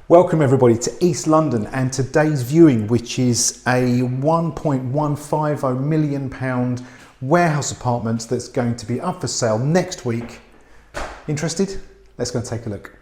Welcome everybody to East London and today's viewing, which is a £1.150 million warehouse apartment that's going to be up for sale next week. Interested? Let's go and take a look.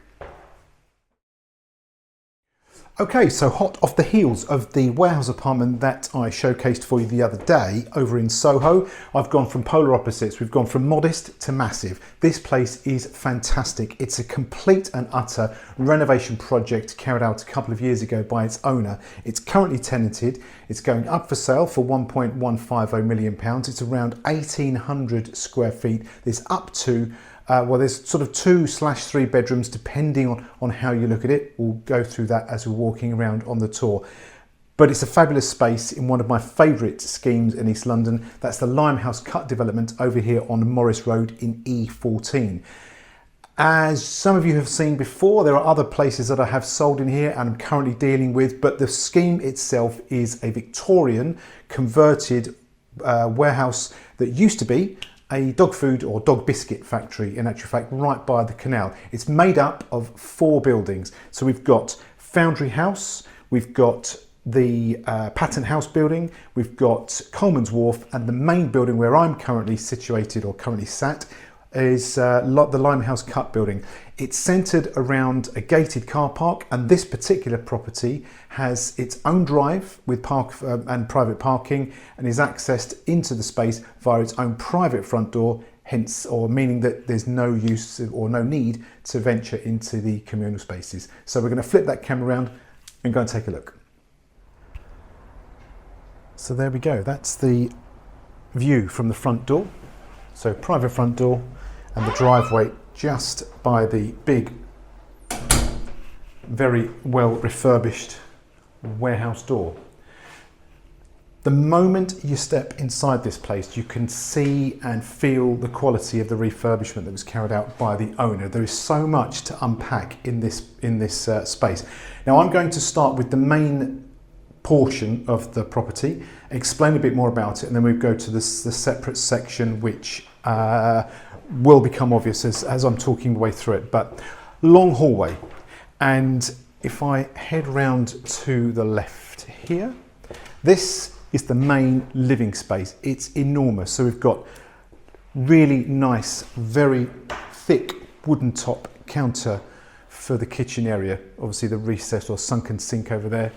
Okay, so hot off the heels of the warehouse apartment that I showcased for you the other day over in Soho, I've gone from polar opposites. We've gone from modest to massive. This place is fantastic. It's a complete and utter renovation project carried out a couple of years ago by its owner. It's currently tenanted. It's going up for sale for £1.150 million. It's around 1,800 square feet. There's up to well, there's sort of 2/3 bedrooms depending on how you look at it. We'll go through that as we're walking around on the tour. But it's a fabulous space in one of my favourite schemes in East London. That's the Limehouse Cut development over here on Morris Road in E14. As some of you have seen before, there are other places that I have sold in here and I'm currently dealing with, but the scheme itself is a Victorian converted warehouse that used to be a dog food or dog biscuit factory, in actual fact, right by the canal. It's made up of 4 buildings. So we've got Foundry House, we've got the Patent House building, we've got Coleman's Wharf, and the main building where I'm currently situated or currently sat is the Limehouse Cut building. It's centred around a gated car park, and this particular property has its own drive with park and private parking, and is accessed into the space via its own private front door, hence, or meaning that there's no use or no need to venture into the communal spaces. So we're going to flip that camera around and go and take a look. So there we go, that's the view from the front door. So private front door and the driveway just by the big, very well refurbished warehouse door. The moment you step inside this place, you can see and feel the quality of the refurbishment that was carried out by the owner. There is so much to unpack in this space. Now I'm going to start with the main portion of the property, explain a bit more about it, and then we'll go to the separate section which will become obvious as I'm talking the way through it. But long hallway, and if I head round to the left here, this is the main living space. It's enormous. So we've got really nice, very thick wooden top counter for the kitchen area, obviously the recessed or sunken sink over there.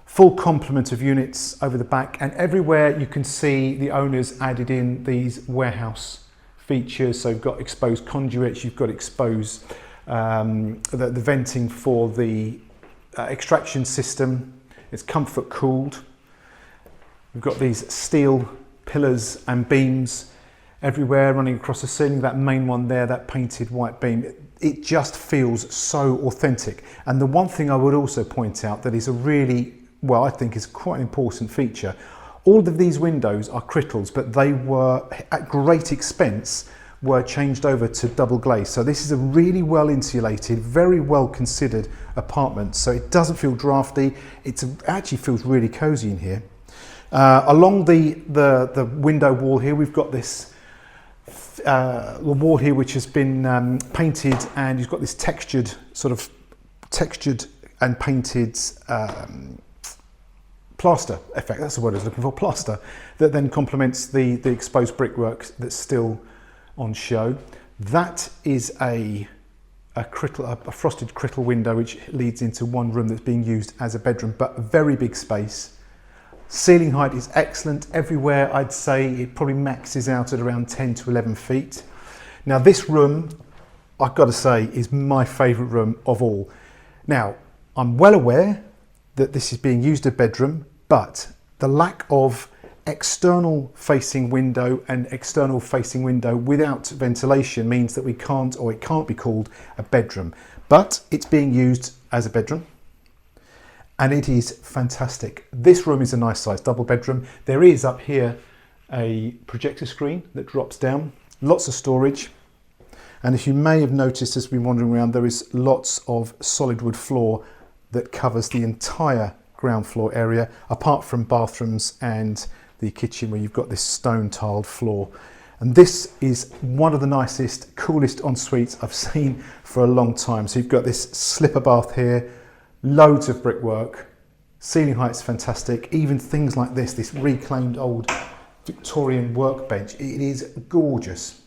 Full complement of units over the back, and everywhere you can see the owners added in these warehouse features. So you've got exposed conduits, you've got exposed the venting for the extraction system. It's comfort cooled. We've got these steel pillars and beams everywhere running across the ceiling. That main one there, that painted white beam, it just feels so authentic. And the one thing I would also point out that is a really, well, I think is quite an important feature. All of these windows are crittals, but they were, at great expense, were changed over to double glaze. So this is a really well insulated, very well considered apartment. So it doesn't feel drafty. It actually feels really cozy in here. Along the window wall here, we've got this wall here which has been painted, and you've got this textured and painted plaster effect. That's the word I was looking for, plaster, that then complements the exposed brickwork that's still on show. That is a frosted crittle window which leads into one room that's being used as a bedroom, but a very big space. Ceiling height is excellent everywhere. I'd say it probably maxes out at around 10 to 11 feet. Now this room, I've got to say, is my favourite room of all. Now, I'm well aware that this is being used as a bedroom, but the lack of external facing window and external facing window without ventilation means that we can't, or it can't be called a bedroom, but it's being used as a bedroom. And it is fantastic. This room is a nice size double bedroom. There is up here a projector screen that drops down, lots of storage. And if you may have noticed as we've been wandering around, there is lots of solid wood floor that covers the entire ground floor area, apart from bathrooms and the kitchen where you've got this stone tiled floor. And this is one of the nicest, coolest en-suites I've seen for a long time. So you've got this slipper bath here, Loads of brickwork, ceiling height's fantastic, even things like this reclaimed old Victorian workbench, it is gorgeous.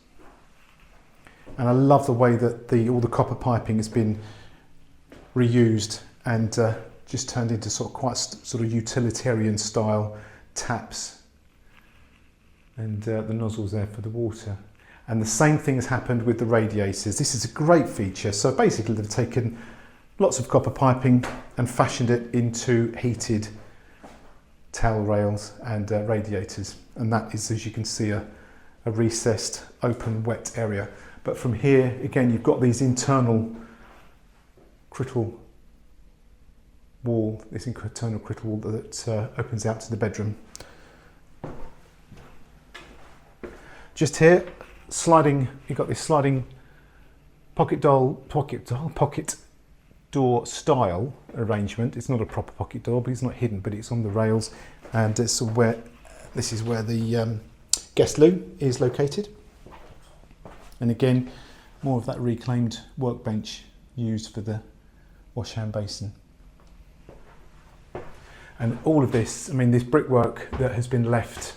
And I love the way that all the copper piping has been reused and just turned into sort of quite sort of utilitarian style taps, and the nozzles there for the water. And the same thing has happened with the radiators. This is a great feature. So basically they've taken lots of copper piping and fashioned it into heated towel rails and radiators. And that is, as you can see, a recessed open wet area. But from here, again, you've got these internal crittle wall, this internal crittle wall that opens out to the bedroom. Just here, sliding, you've got this sliding pocket door style arrangement. It's not a proper pocket door, but it's not hidden, but it's on the rails, and this is where the guest loo is located. And again, more of that reclaimed workbench used for the wash hand basin. And all of this, I mean, this brickwork that has been left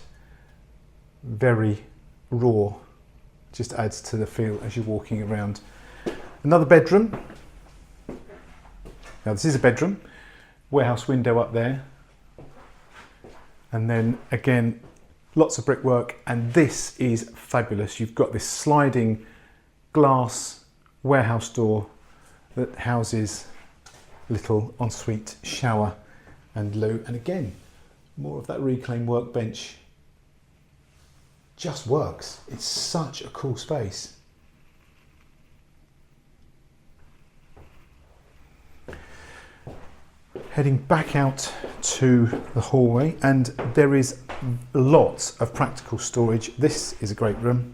very raw just adds to the feel as you're walking around. Another bedroom. Now this is a bedroom, warehouse window up there. And then again, lots of brickwork, and this is fabulous. You've got this sliding glass warehouse door that houses a little ensuite shower and loo. And again, more of that reclaimed workbench. Just works. It's such a cool space. Heading back out to the hallway, and there is lots of practical storage. This is a great room.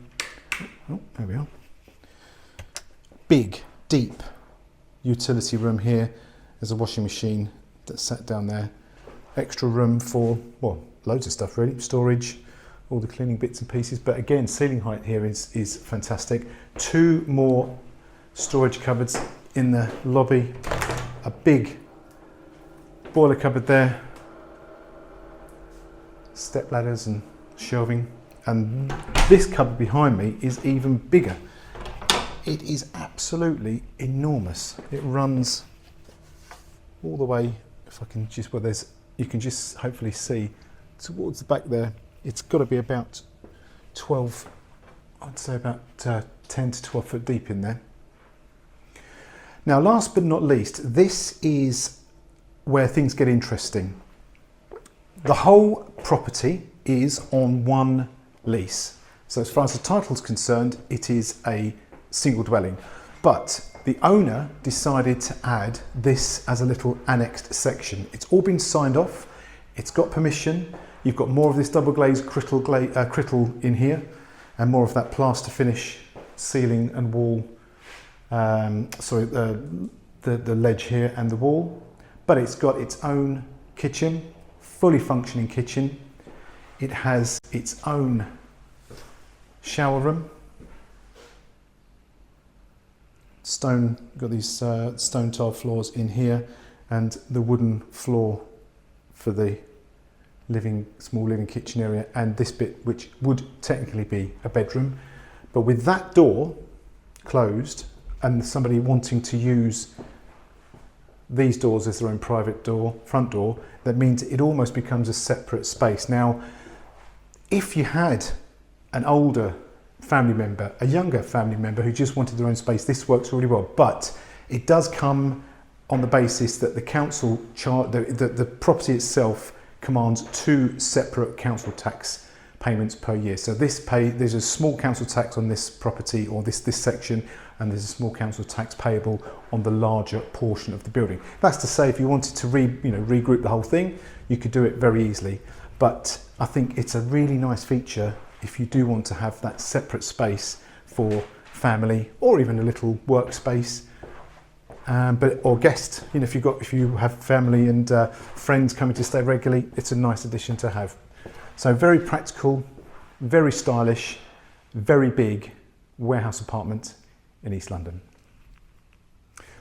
Oh, there we are. Big, deep utility room here. There's a washing machine that's sat down there. Extra room for, well, loads of stuff really. Storage, all the cleaning bits and pieces. But again, ceiling height here is fantastic. 2 more storage cupboards in the lobby. A big boiler cupboard there, step ladders and shelving, and this cupboard behind me is even bigger. It is absolutely enormous. It runs all the way, if I can just, well, you can just hopefully see towards the back there. It's got to be about 12, I'd say about 10 to 12 foot deep in there. Now, last but not least, this is where things get interesting. The whole property is on one lease. So as far as the title is concerned, it is a single dwelling. But the owner decided to add this as a little annexed section. It's all been signed off. It's got permission. You've got more of this double glazed crittle in here, and more of that plaster finish ceiling and wall. The ledge here and the wall. But it's got its own kitchen, fully functioning kitchen. It has its own shower room. Got these stone tile floors in here, and the wooden floor for the small living kitchen area, and this bit, which would technically be a bedroom. But with that door closed and somebody wanting to use these doors as their own private door, front door, that means it almost becomes a separate space. Now, if you had an older family member, a younger family member who just wanted their own space, this works really well. But it does come on the basis that the council the property itself commands 2 separate council tax payments per year. So there's a small council tax on this property, or this section, and there's a small council tax payable on the larger portion of the building. That's to say, if you wanted to regroup the whole thing, you could do it very easily. But I think it's a really nice feature if you do want to have that separate space for family, or even a little workspace, or guest. If you have family and friends coming to stay regularly, it's a nice addition to have. So very practical, very stylish, very big warehouse apartment in East London.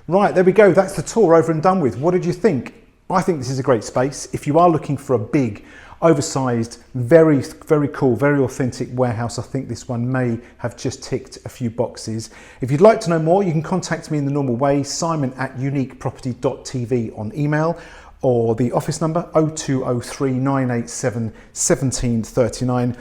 Right, there we go. That's the tour over and done with. What did you think? I think this is a great space. If you are looking for a big, oversized, very, very cool, very authentic warehouse, I think this one may have just ticked a few boxes. If you'd like to know more, you can contact me in the normal way, simon@uniqueproperty.tv on email, or the office number 0203 987 1739,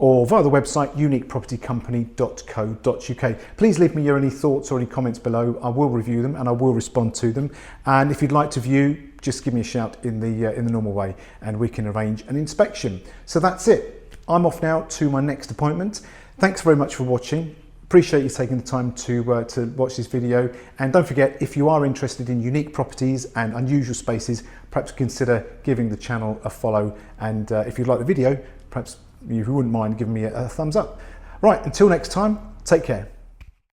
or via the website uniquepropertycompany.co.uk. Please leave me any thoughts or any comments below. I will review them and I will respond to them. And if you'd like to view, just give me a shout in the normal way and we can arrange an inspection. So that's it. I'm off now to my next appointment. Thanks very much for watching. Appreciate you taking the time to watch this video. And don't forget, if you are interested in unique properties and unusual spaces, perhaps consider giving the channel a follow. And if you like the video, perhaps you wouldn't mind giving me a thumbs up. Right, until next time, take care.